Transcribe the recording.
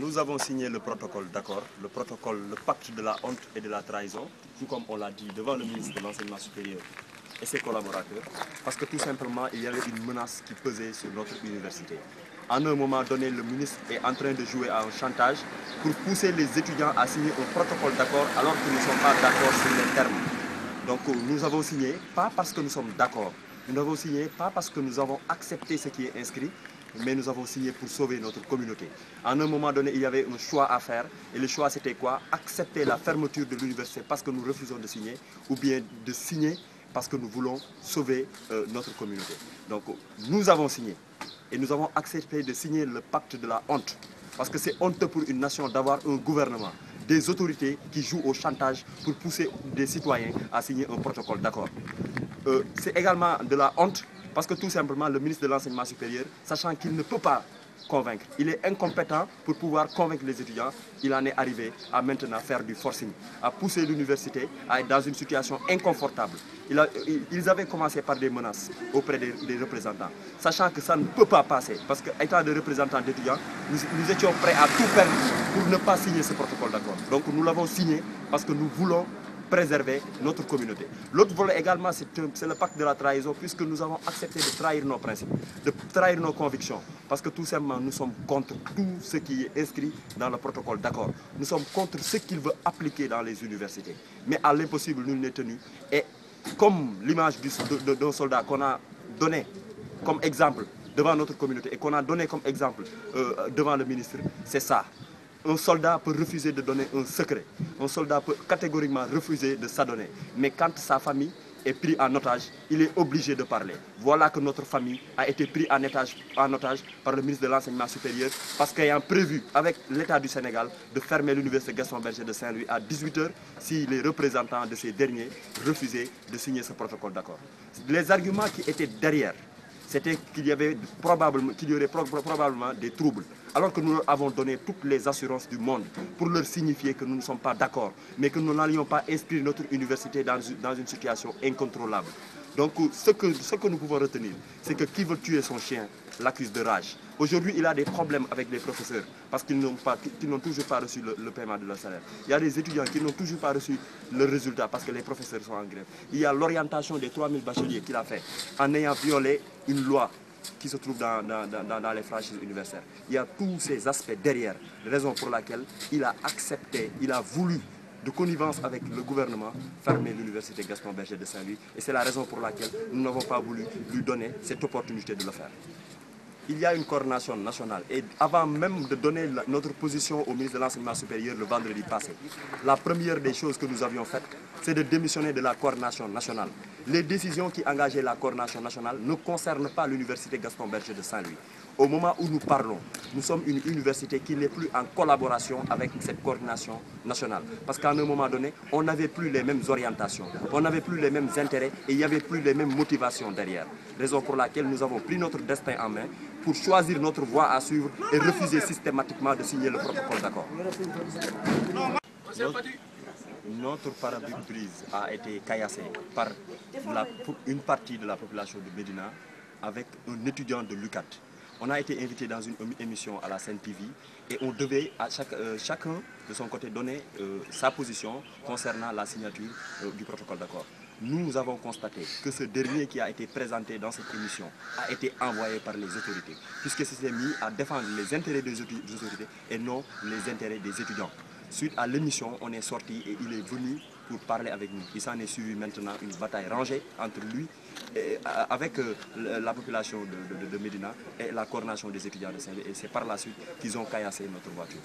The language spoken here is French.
Nous avons signé le protocole d'accord, le pacte de la honte et de la trahison, tout comme on l'a dit devant le ministre de l'Enseignement supérieur et ses collaborateurs, parce que tout simplement, il y avait une menace qui pesait sur notre université. À un moment donné, le ministre est en train de jouer à un chantage pour pousser les étudiants à signer un protocole d'accord alors qu'ils ne sont pas d'accord sur les termes. Donc nous avons signé, pas parce que nous sommes d'accord, nous avons signé pas parce que nous avons accepté ce qui est inscrit, mais nous avons signé pour sauver notre communauté. À un moment donné, il y avait un choix à faire, et le choix c'était quoi? Accepter la fermeture de l'université parce que nous refusons de signer, ou bien de signer parce que nous voulons sauver notre communauté. Donc nous avons signé, et nous avons accepté de signer le pacte de la honte, parce que c'est honteux pour une nation d'avoir un gouvernement, des autorités qui jouent au chantage pour pousser des citoyens à signer un protocole d'accord. C'est également de la honte parce que tout simplement le ministre de l'Enseignement supérieur, sachant qu'il ne peut pas convaincre, il est incompétent pour pouvoir convaincre les étudiants, il en est arrivé à maintenant faire du forcing, à pousser l'université à être dans une situation inconfortable. Ils avaient commencé par des menaces auprès des représentants, sachant que ça ne peut pas passer, parce qu'étant des représentants d'étudiants, nous étions prêts à tout perdre pour ne pas signer ce protocole d'accord. Donc nous l'avons signé parce que nous voulons préserver notre communauté. L'autre volet également, c'est le pacte de la trahison, puisque nous avons accepté de trahir nos principes, de trahir nos convictions, parce que tout simplement, nous sommes contre tout ce qui est inscrit dans le protocole d'accord. Nous sommes contre ce qu'il veut appliquer dans les universités. Mais à l'impossible, nul n'est tenu. Et comme l'image d'un soldat qu'on a donné comme exemple devant notre communauté et qu'on a donné comme exemple devant le ministre, c'est ça. Un soldat peut refuser de donner un secret. Un soldat peut catégoriquement refuser de s'adonner. Mais quand sa famille est prise en otage, il est obligé de parler. Voilà que notre famille a été prise en otage par le ministre de l'Enseignement supérieur parce qu'ayant prévu avec l'État du Sénégal de fermer l'université Gaston Berger de Saint-Louis à 18 h si les représentants de ces derniers refusaient de signer ce protocole d'accord. Les arguments qui étaient derrière, c'était qu'il y aurait probablement des troubles. Alors que nous leur avons donné toutes les assurances du monde pour leur signifier que nous ne sommes pas d'accord, mais que nous n'allions pas inscrire notre université dans une situation incontrôlable. Donc ce que nous pouvons retenir, c'est que qui veut tuer son chien l'accuse de rage. Aujourd'hui, il a des problèmes avec les professeurs parce qu'ils n'ont toujours pas reçu le paiement de leur salaire. Il y a des étudiants qui n'ont toujours pas reçu le résultat parce que les professeurs sont en grève. Il y a l'orientation des 3000 bacheliers qu'il a fait en ayant violé une loi qui se trouve dans les franchises universitaires. Il y a tous ces aspects derrière, raison pour laquelle il a accepté, il a voulu, de connivence avec le gouvernement, fermer l'université Gaston Berger de Saint-Louis. Et c'est la raison pour laquelle nous n'avons pas voulu lui donner cette opportunité de le faire. Il y a une coordination nationale et avant même de donner notre position au ministre de l'Enseignement supérieur le vendredi passé, la première des choses que nous avions faites, c'est de démissionner de la coordination nationale. Les décisions qui engageaient la coordination nationale ne concernent pas l'université Gaston Berger de Saint-Louis. Au moment où nous parlons, nous sommes une université qui n'est plus en collaboration avec cette coordination nationale. Parce qu'à un moment donné, on n'avait plus les mêmes orientations, on n'avait plus les mêmes intérêts et il n'y avait plus les mêmes motivations derrière. Raison pour laquelle nous avons pris notre destin en main pour choisir notre voie à suivre et refuser systématiquement de signer le protocole d'accord. Notre pare-brise a été caillassé par une partie de la population de Médina avec un étudiant de l'UCAT. On a été invité dans une émission à la Sen TV et on devait à chacun de son côté donner sa position concernant la signature du protocole d'accord. Nous avons constaté que ce dernier qui a été présenté dans cette émission a été envoyé par les autorités, puisque s'est mis à défendre les intérêts des autorités et non les intérêts des étudiants. Suite à l'émission, on est sorti et il est venu pour parler avec nous. Il s'en est suivi maintenant une bataille rangée entre lui et avec la population de Médina et la coordination des étudiants de Saint-Louis. Et c'est par la suite qu'ils ont caillassé notre voiture.